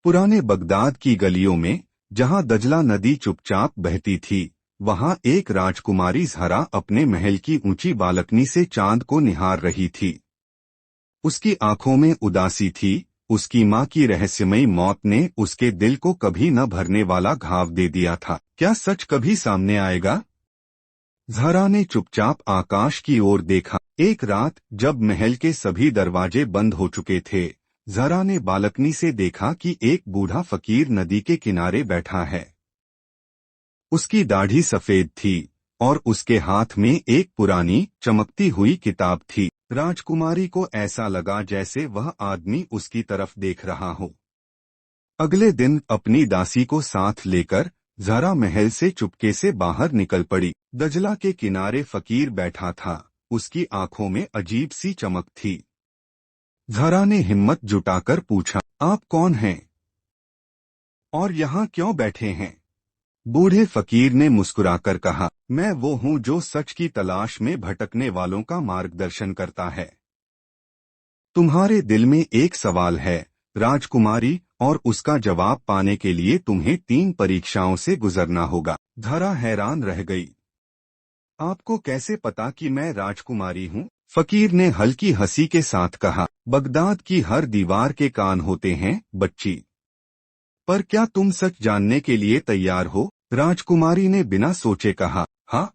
पुराने बगदाद की गलियों में, जहां दजला नदी चुपचाप बहती थी, वहां एक राजकुमारी ज़हरा अपने महल की ऊंची बालकनी से चांद को निहार रही थी। उसकी आंखों में उदासी थी। उसकी मां की रहस्यमयी मौत ने उसके दिल को कभी न भरने वाला घाव दे दिया था। क्या सच कभी सामने आएगा? ज़हरा ने चुपचाप आकाश की ओर देखा। एक रात जब महल के सभी दरवाजे बंद हो चुके थे, ज़हरा ने बालकनी से देखा कि एक बूढ़ा फकीर नदी के किनारे बैठा है। उसकी दाढ़ी सफेद थी और उसके हाथ में एक पुरानी चमकती हुई किताब थी। राजकुमारी को ऐसा लगा जैसे वह आदमी उसकी तरफ देख रहा हो। अगले दिन अपनी दासी को साथ लेकर ज़हरा महल से चुपके से बाहर निकल पड़ी। दजला के किनारे फकीर बैठा था। उसकी आंखों में अजीब सी चमक थी। ज़हरा ने हिम्मत जुटाकर पूछा, आप कौन हैं और यहाँ क्यों बैठे हैं? बूढ़े फकीर ने मुस्कुराकर कहा, मैं वो हूँ जो सच की तलाश में भटकने वालों का मार्गदर्शन करता है। तुम्हारे दिल में एक सवाल है राजकुमारी, और उसका जवाब पाने के लिए तुम्हें 3 परीक्षाओं से गुजरना होगा। ज़हरा हैरान रह गई। आपको कैसे पता कि मैं राजकुमारी हूँ? फकीर ने हल्की हंसी के साथ कहा, बगदाद की हर दीवार के कान होते हैं बच्ची। पर क्या तुम सच जानने के लिए तैयार हो? राजकुमारी ने बिना सोचे कहा, हाँ,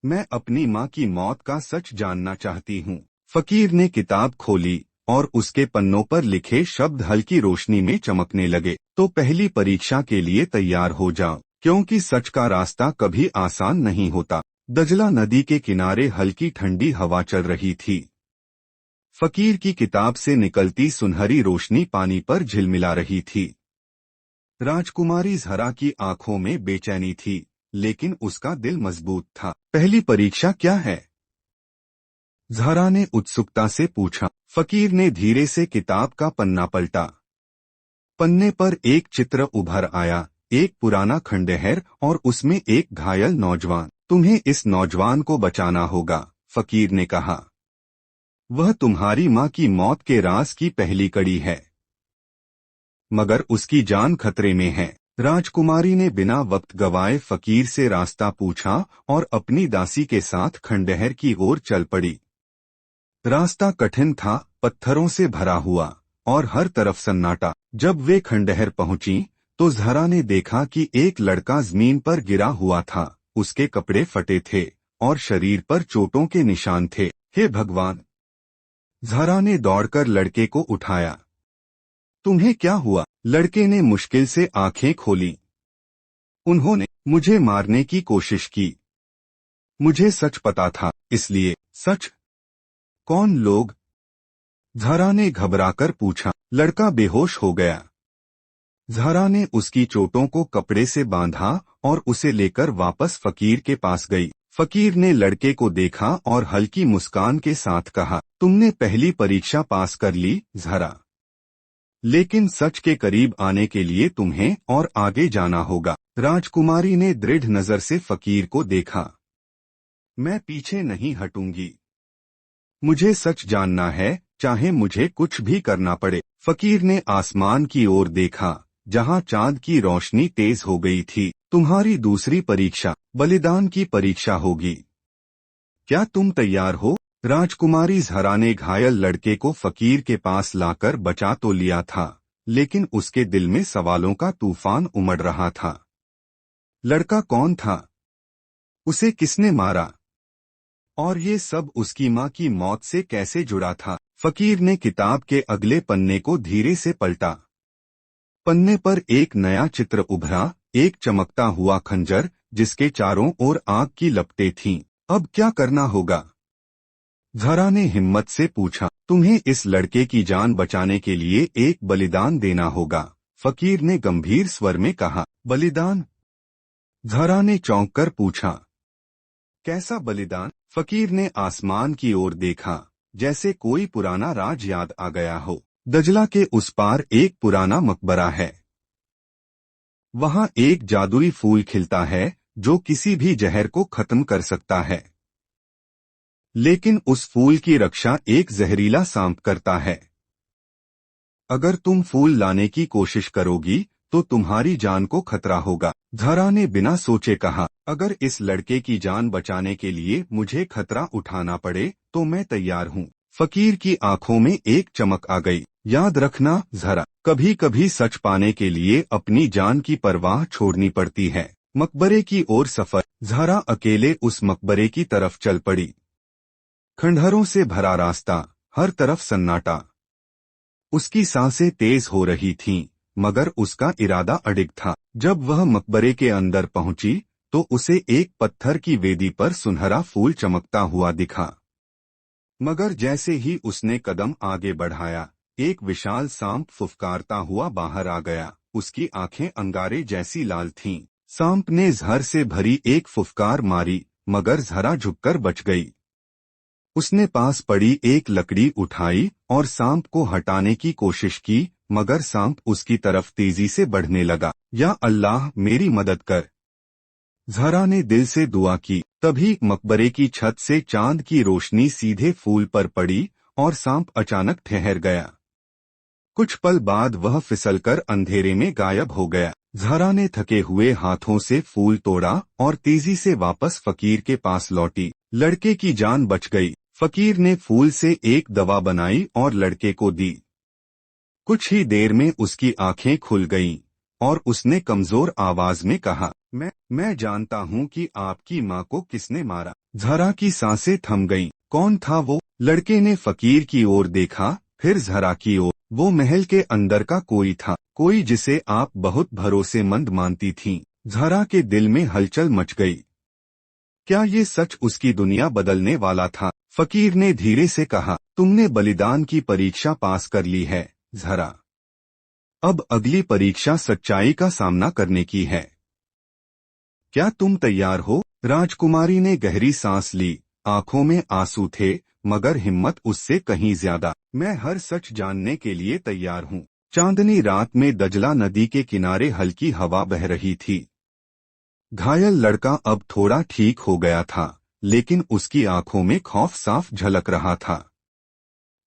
मैं अपनी माँ की मौत का सच जानना चाहती हूँ। फकीर ने किताब खोली और उसके पन्नों पर लिखे शब्द हल्की रोशनी में चमकने लगे। तो पहली परीक्षा के लिए तैयार हो जाओ, क्योंकि सच का रास्ता कभी आसान नहीं होता। दजला नदी के किनारे हल्की ठंडी हवा चल रही थी। फकीर की किताब से निकलती सुनहरी रोशनी पानी पर झिलमिला रही थी। राजकुमारी ज़हरा की आंखों में बेचैनी थी, लेकिन उसका दिल मजबूत था। पहली परीक्षा क्या है? ज़हरा ने उत्सुकता से पूछा। फकीर ने धीरे से किताब का पन्ना पलटा। पन्ने पर एक चित्र उभर आया, एक पुराना खंडहर और उसमें एक घायल नौजवान। तुम्हें इस नौजवान को बचाना होगा, फकीर ने कहा। वह तुम्हारी माँ की मौत के राज की पहली कड़ी है, मगर उसकी जान खतरे में है। राजकुमारी ने बिना वक्त गवाए फकीर से रास्ता पूछा और अपनी दासी के साथ खंडहर की ओर चल पड़ी। रास्ता कठिन था, पत्थरों से भरा हुआ और हर तरफ सन्नाटा। जब वे खंडहर पहुंची तो ज़हरा ने देखा कि एक लड़का जमीन पर गिरा हुआ था। उसके कपड़े फटे थे और शरीर पर चोटों के निशान थे। हे भगवान! ज़हरा ने दौड़कर लड़के को उठाया। तुम्हें क्या हुआ? लड़के ने मुश्किल से आंखें खोली। उन्होंने मुझे मारने की कोशिश की। मुझे सच पता था, इसलिए। सच? कौन लोग? ज़हरा ने घबराकर पूछा। लड़का बेहोश हो गया। ज़हरा ने उसकी चोटों को कपड़े से बांधा और उसे लेकर वापस फकीर के पास गई। फकीर ने लड़के को देखा और हल्की मुस्कान के साथ कहा, तुमने पहली परीक्षा पास कर ली ज़हरा, लेकिन सच के करीब आने के लिए तुम्हें और आगे जाना होगा। राजकुमारी ने दृढ़ नजर से फकीर को देखा। मैं पीछे नहीं हटूंगी। मुझे सच जानना है, चाहे मुझे कुछ भी करना पड़े। फकीर ने आसमान की ओर देखा, जहां चांद की रोशनी तेज हो गई थी। तुम्हारी दूसरी परीक्षा बलिदान की परीक्षा होगी। क्या तुम तैयार हो? राजकुमारी ज़हरा ने घायल लड़के को फकीर के पास लाकर बचा तो लिया था, लेकिन उसके दिल में सवालों का तूफान उमड़ रहा था। लड़का कौन था? उसे किसने मारा? और ये सब उसकी माँ की मौत से कैसे जुड़ा था? फकीर ने किताब के अगले पन्ने को धीरे से पलटा। पन्ने पर एक नया चित्र उभरा, एक चमकता हुआ खंजर जिसके चारों ओर आग की लपटें थीं। अब क्या करना होगा? ज़हरा ने हिम्मत से पूछा। तुम्हें इस लड़के की जान बचाने के लिए एक बलिदान देना होगा, फकीर ने गंभीर स्वर में कहा। बलिदान? ज़हरा ने चौंक कर पूछा। कैसा बलिदान? फकीर ने आसमान की ओर देखा, जैसे कोई पुराना राज याद आ गया हो। दजला के उस पार एक पुराना मकबरा है। वहां एक जादुई फूल खिलता है जो किसी भी जहर को खत्म कर सकता है, लेकिन उस फूल की रक्षा एक जहरीला सांप करता है। अगर तुम फूल लाने की कोशिश करोगी तो तुम्हारी जान को खतरा होगा। झरा ने बिना सोचे कहा, अगर इस लड़के की जान बचाने के लिए मुझे खतरा उठाना पड़े तो मैं तैयार हूँ। फकीर की आंखों में एक चमक आ गई। याद रखना झरा, कभी कभी सच पाने के लिए अपनी जान की परवाह छोड़नी पड़ती है। मकबरे की ओर सफर। झरा अकेले उस मकबरे की तरफ चल पड़ी। खंडहरों से भरा रास्ता, हर तरफ सन्नाटा। उसकी सांसें तेज हो रही थीं, मगर उसका इरादा अडिग था। जब वह मकबरे के अंदर पहुंची तो उसे एक पत्थर की वेदी पर सुनहरा फूल चमकता हुआ दिखा। मगर जैसे ही उसने कदम आगे बढ़ाया, एक विशाल सांप फुफकारता हुआ बाहर आ गया। उसकी आंखें अंगारे जैसी लाल थीं। सांप ने जहर से भरी एक फुफकार मारी, मगर झरा झुककर बच गई। उसने पास पड़ी एक लकड़ी उठाई और सांप को हटाने की कोशिश की, मगर सांप उसकी तरफ तेजी से बढ़ने लगा। या अल्लाह, मेरी मदद कर, झरा ने दिल से दुआ की। तभी मकबरे की छत से चांद की रोशनी सीधे फूल पर पड़ी और सांप अचानक ठहर गया। कुछ पल बाद वह फिसलकर अंधेरे में गायब हो गया। झरा ने थके हुए हाथों से फूल तोड़ा और तेजी से वापस फकीर के पास लौटी। लड़के की जान बच गई। फकीर ने फूल से एक दवा बनाई और लड़के को दी। कुछ ही देर में उसकी आंखें खुल गईं और उसने कमजोर आवाज में कहा, मैं जानता हूँ कि आपकी माँ को किसने मारा। झरा की सांसें थम गईं। कौन था वो? लड़के ने फकीर की ओर देखा, फिर झरा की ओर। वो महल के अंदर का कोई था, कोई जिसे आप बहुत भरोसेमंद मानती थीं। झरा के दिल में हलचल मच गई। क्या ये सच उसकी दुनिया बदलने वाला था? फकीर ने धीरे से कहा, तुमने बलिदान की परीक्षा पास कर ली है झरा। अब अगली परीक्षा सच्चाई का सामना करने की है। क्या तुम तैयार हो? राजकुमारी ने गहरी सांस ली। आंखों में आंसू थे, मगर हिम्मत उससे कहीं ज्यादा। मैं हर सच जानने के लिए तैयार हूँ। चांदनी रात में दजला नदी के किनारे हल्की हवा बह रही थी। घायल लड़का अब थोड़ा ठीक हो गया था, लेकिन उसकी आंखों में खौफ साफ झलक रहा था।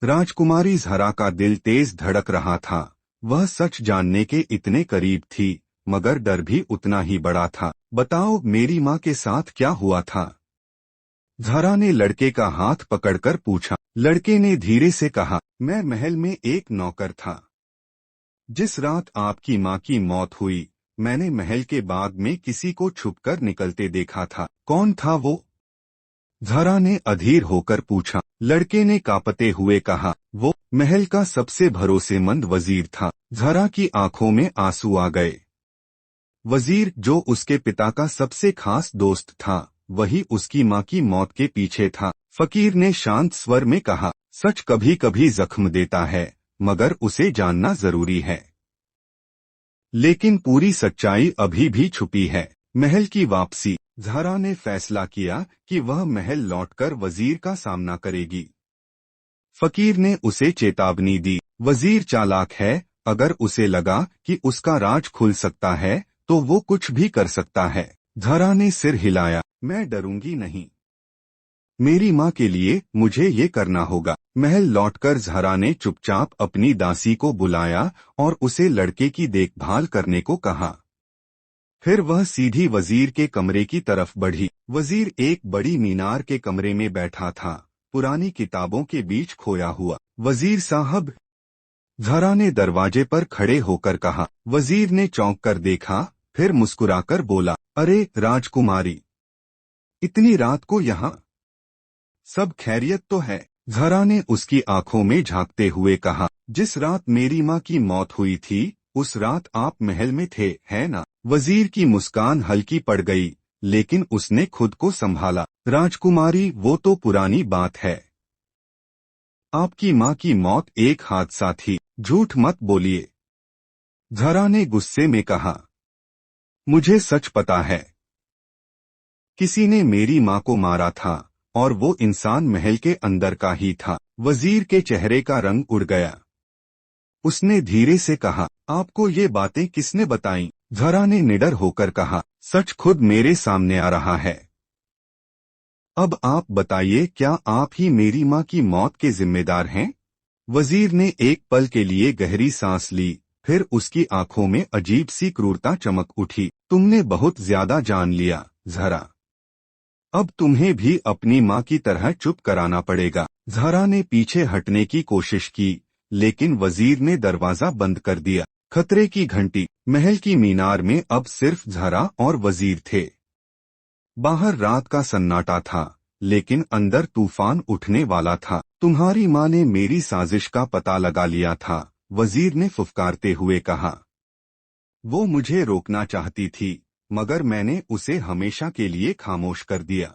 राजकुमारी झरा का दिल तेज धड़क रहा था। वह सच जानने के इतने करीब थी, मगर डर भी उतना ही बड़ा था। बताओ, मेरी माँ के साथ क्या हुआ था? झरा ने लड़के का हाथ पकड़कर पूछा। लड़के ने धीरे से कहा, मैं महल में एक नौकर था। जिस रात आपकी माँ की मौत हुई, मैंने महल के बाग में किसी को छुपकर निकलते देखा था। कौन था वो? झरा ने अधीर होकर पूछा। लड़के ने कांपते हुए कहा, वो महल का सबसे भरोसेमंद वजीर था। झरा की आंखों में आंसू आ गए। वजीर, जो उसके पिता का सबसे खास दोस्त था, वही उसकी माँ की मौत के पीछे था। फकीर ने शांत स्वर में कहा, सच कभी कभी जख्म देता है, मगर उसे जानना जरूरी है। लेकिन पूरी सच्चाई अभी भी छुपी है। महल की वापसी। झरा ने फैसला किया कि वह महल लौटकर वजीर का सामना करेगी। फकीर ने उसे चेतावनी दी, वजीर चालाक है, अगर उसे लगा कि उसका राज खुल सकता है तो वो कुछ भी कर सकता है। झरा ने सिर हिलाया, मैं डरूंगी नहीं। मेरी माँ के लिए मुझे ये करना होगा। महल लौटकर झरा ने चुपचाप अपनी दासी को बुलाया और उसे लड़के की देखभाल करने को कहा। फिर वह सीधी वजीर के कमरे की तरफ बढ़ी। वजीर एक बड़ी मीनार के कमरे में बैठा था, पुरानी किताबों के बीच खोया हुआ। वजीर साहब, झरा ने दरवाजे पर खड़े होकर कहा। वजीर ने चौंक कर देखा, फिर मुस्कुराकर बोला, अरे राजकुमारी, इतनी रात को यहाँ? सब खैरियत तो है? झरा ने उसकी आंखों में झांकते हुए कहा, जिस रात मेरी माँ की मौत हुई थी, उस रात आप महल में थे, है ना? वजीर की मुस्कान हल्की पड़ गई, लेकिन उसने खुद को संभाला। राजकुमारी, वो तो पुरानी बात है। आपकी माँ की मौत एक हादसा थी, झूठ मत बोलिए। झरा ने गुस्से में कहा, मुझे सच पता है। किसी ने मेरी माँ को मारा था और वो इंसान महल के अंदर का ही था। वजीर के चेहरे का रंग उड़ गया। उसने धीरे से कहा, आपको ये बातें किसने बताईं? झरा ने निडर होकर कहा, सच खुद मेरे सामने आ रहा है। अब आप बताइए, क्या आप ही मेरी माँ की मौत के जिम्मेदार हैं? वजीर ने एक पल के लिए गहरी सांस ली, फिर उसकी आंखों में अजीब सी क्रूरता चमक उठी। तुमने बहुत ज्यादा जान लिया जहरा। अब तुम्हें भी अपनी माँ की तरह चुप कराना पड़ेगा। जहरा ने पीछे हटने की कोशिश की, लेकिन वजीर ने दरवाजा बंद कर दिया। खतरे की घंटी। महल की मीनार में अब सिर्फ जहरा और वजीर थे। बाहर रात का सन्नाटा था, लेकिन अंदर तूफान उठने वाला था। तुम्हारी माँ ने मेरी साजिश का पता लगा लिया था, वजीर ने फुफकारते हुए कहा। वो मुझे रोकना चाहती थी, मगर मैंने उसे हमेशा के लिए खामोश कर दिया।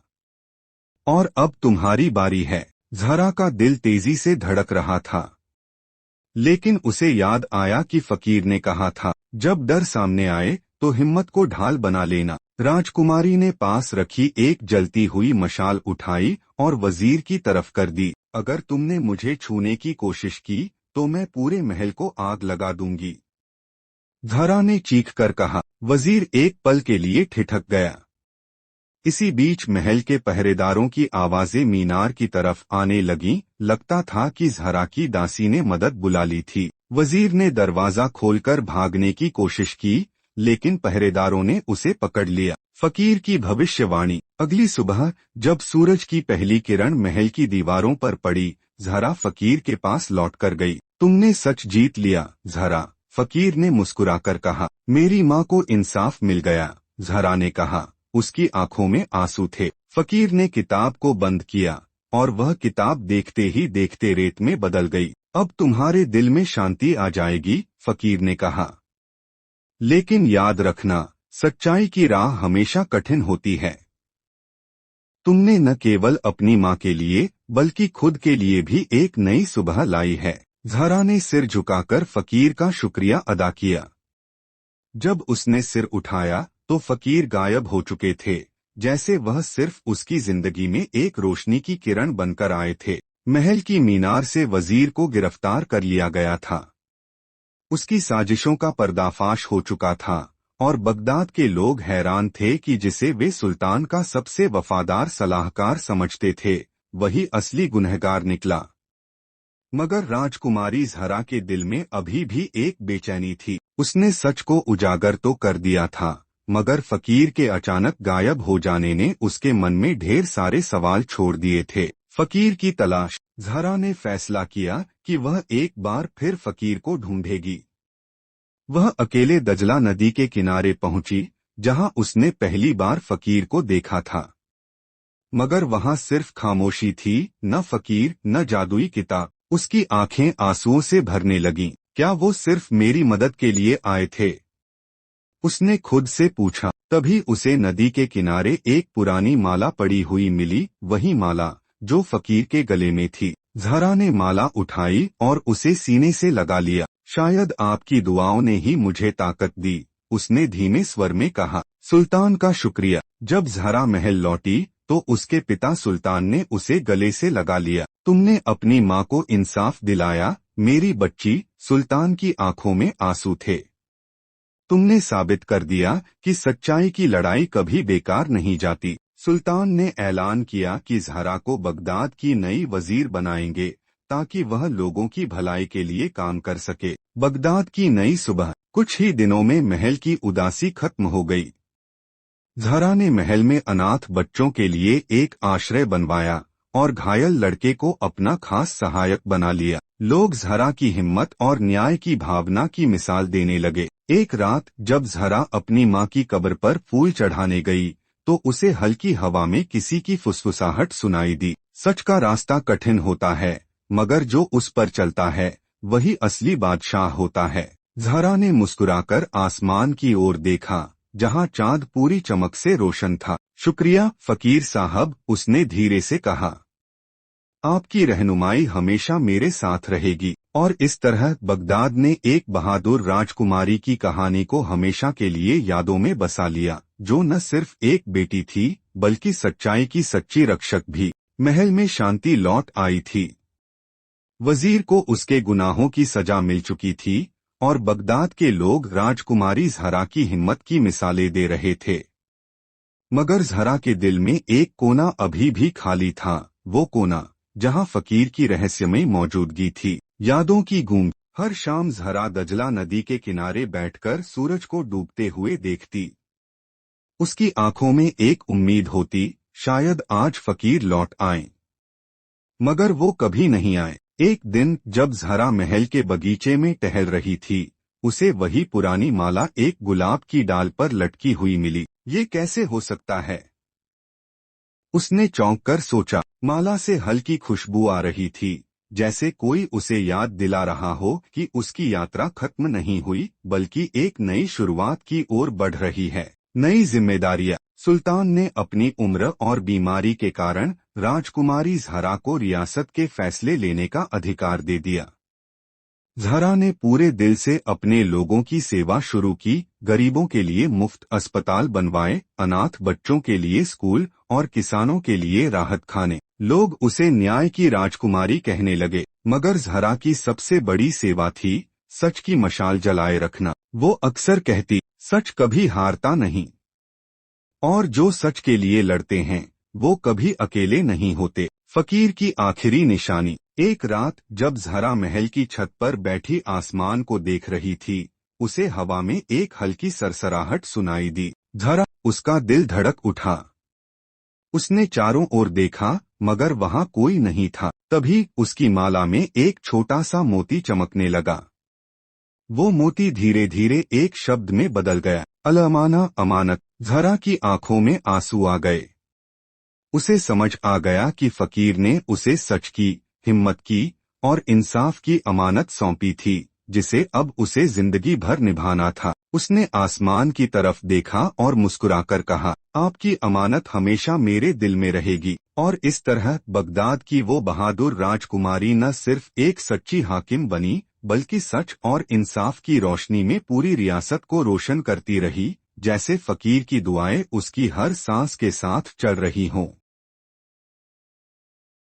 और अब तुम्हारी बारी है। जहरा का दिल तेजी से धड़क रहा था, लेकिन उसे याद आया कि फकीर ने कहा था, जब डर सामने आए तो हिम्मत को ढाल बना लेना। राजकुमारी ने पास रखी एक जलती हुई मशाल उठाई और वजीर की तरफ कर दी। अगर तुमने मुझे छूने की कोशिश की तो मैं पूरे महल को आग लगा दूंगी, जहरा ने चीख कर कहा। वजीर एक पल के लिए ठिठक गया। इसी बीच महल के पहरेदारों की आवाजें मीनार की तरफ आने लगीं। लगता था कि जहरा की दासी ने मदद बुला ली थी। वजीर ने दरवाजा खोलकर भागने की कोशिश की, लेकिन पहरेदारों ने उसे पकड़ लिया। फकीर की भविष्यवाणी। अगली सुबह जब सूरज की पहली किरण महल की दीवारों पर पड़ी, जहरा फकीर के पास लौटकर गई। तुमने सच जीत लिया जहरा, फकीर ने मुस्कुराकर कहा। मेरी माँ को इंसाफ मिल गया, जहरा ने कहा। उसकी आंखों में आंसू थे। फकीर ने किताब को बंद किया और वह किताब देखते ही देखते रेत में बदल गई। अब तुम्हारे दिल में शांति आ जाएगी, फकीर ने कहा। लेकिन याद रखना, सच्चाई की राह हमेशा कठिन होती है। तुमने न केवल अपनी माँ के लिए बल्कि खुद के लिए भी एक नई सुबह लाई है। जहरा ने सिर झुकाकर फकीर का शुक्रिया अदा किया। जब उसने सिर उठाया तो फकीर गायब हो चुके थे, जैसे वह सिर्फ उसकी जिंदगी में एक रोशनी की किरण बनकर आए थे। महल की मीनार से वजीर को गिरफ्तार कर लिया गया था। उसकी साजिशों का पर्दाफाश हो चुका था और बगदाद के लोग हैरान थे कि जिसे वे सुल्तान का सबसे वफादार सलाहकार समझते थे, वही असली गुनहगार निकला। मगर राजकुमारी जहरा के दिल में अभी भी एक बेचैनी थी। उसने सच को उजागर तो कर दिया था, मगर फकीर के अचानक गायब हो जाने ने उसके मन में ढेर सारे सवाल छोड़ दिए थे। फकीर की तलाश। जहरा ने फैसला किया कि वह एक बार फिर फकीर को ढूंढेगी। वह अकेले दजला नदी के किनारे पहुंची, जहां उसने पहली बार फकीर को देखा था। मगर वहां सिर्फ खामोशी थी, न फकीर न जादुई किताब। उसकी आंखें आंसुओं से भरने लगीं। क्या वो सिर्फ मेरी मदद के लिए आए थे? उसने खुद से पूछा। तभी उसे नदी के किनारे एक पुरानी माला पड़ी हुई मिली, वही माला जो फकीर के गले में थी। जहरा ने माला उठाई और उसे सीने से लगा लिया। शायद आपकी दुआओं ने ही मुझे ताकत दी, उसने धीमे स्वर में कहा। सुल्तान का शुक्रिया। जब जहरा महल लौटी तो उसके पिता सुल्तान ने उसे गले से लगा लिया। तुमने अपनी माँ को इंसाफ दिलाया मेरी बच्ची, सुल्तान की आंखों में आंसू थे। तुमने साबित कर दिया कि सच्चाई की लड़ाई कभी बेकार नहीं जाती। सुल्तान ने ऐलान किया कि जहरा को बगदाद की नई वजीर बनाएंगे, ताकि वह लोगों की भलाई के लिए काम कर सके। बगदाद की नई सुबह। कुछ ही दिनों में महल की उदासी खत्म हो गई। जहरा ने महल में अनाथ बच्चों के लिए एक आश्रय बनवाया और घायल लड़के को अपना खास सहायक बना लिया। लोग जहरा की हिम्मत और न्याय की भावना की मिसाल देने लगे। एक रात जब जहरा अपनी माँ की कब्र पर फूल चढ़ाने गई तो उसे हल्की हवा में किसी की फुसफुसाहट सुनाई दी। सच का रास्ता कठिन होता है, मगर जो उस पर चलता है वही असली बादशाह होता है। जहरा ने मुस्कुराकर आसमान की ओर देखा, जहां चांद पूरी चमक से रोशन था। शुक्रिया फकीर साहब, उसने धीरे से कहा। आपकी रहनुमाई हमेशा मेरे साथ रहेगी। और इस तरह बगदाद ने एक बहादुर राजकुमारी की कहानी को हमेशा के लिए यादों में बसा लिया, जो न सिर्फ एक बेटी थी बल्कि सच्चाई की सच्ची रक्षक भी। महल में शांति लौट आई थी। वजीर को उसके गुनाहों की सजा मिल चुकी थी और बगदाद के लोग राजकुमारी जहरा की हिम्मत की मिसालें दे रहे थे। मगर जहरा के दिल में एक कोना अभी भी खाली था, वो कोना जहां फकीर की रहस्यमयी मौजूदगी थी। यादों की गूंज। हर शाम जहरा दजला नदी के किनारे बैठकर सूरज को डूबते हुए देखती। उसकी आंखों में एक उम्मीद होती, शायद आज फकीर लौट आए। मगर वो कभी नहीं आए। एक दिन जब जहरा महल के बगीचे में टहल रही थी, उसे वही पुरानी माला एक गुलाब की डाल पर लटकी हुई मिली। ये कैसे हो सकता है? उसने चौंक कर सोचा। माला से हल्की खुशबू आ रही थी, जैसे कोई उसे याद दिला रहा हो कि उसकी यात्रा खत्म नहीं हुई, बल्कि एक नई शुरुआत की ओर बढ़ रही है। नई जिम्मेदारियां। सुल्तान ने अपनी उम्र और बीमारी के कारण राजकुमारी जहरा को रियासत के फैसले लेने का अधिकार दे दिया। जहरा ने पूरे दिल से अपने लोगों की सेवा शुरू की, गरीबों के लिए मुफ्त अस्पताल बनवाए, अनाथ बच्चों के लिए स्कूल और किसानों के लिए राहत खाने। लोग उसे न्याय की राजकुमारी कहने लगे। मगर जहरा की सबसे बड़ी सेवा थी सच की मशाल जलाए रखना। वो अक्सर कहती, सच कभी हारता नहीं, और जो सच के लिए लड़ते हैं वो कभी अकेले नहीं होते। फकीर की आखिरी निशानी। एक रात जब जहरा महल की छत पर बैठी आसमान को देख रही थी, उसे हवा में एक हल्की सरसराहट सुनाई दी। जहरा, उसका दिल धड़क उठा। उसने चारों ओर देखा, मगर वहां कोई नहीं था। तभी उसकी माला में एक छोटा सा मोती चमकने लगा। वो मोती धीरे धीरे एक शब्द में बदल गया, अल अमाना, अमानत। जहरा की आंखों में आंसू आ गए। उसे समझ आ गया कि फकीर ने उसे सच की, हिम्मत की और इंसाफ की अमानत सौंपी थी, जिसे अब उसे जिंदगी भर निभाना था। उसने आसमान की तरफ देखा और मुस्कुराकर कहा, आपकी अमानत हमेशा मेरे दिल में रहेगी। और इस तरह बगदाद की वो बहादुर राजकुमारी न सिर्फ एक सच्ची हाकिम बनी, बल्कि सच और इंसाफ की रोशनी में पूरी रियासत को रोशन करती रही, जैसे फकीर की दुआएं उसकी हर सांस के साथ चल रही हों।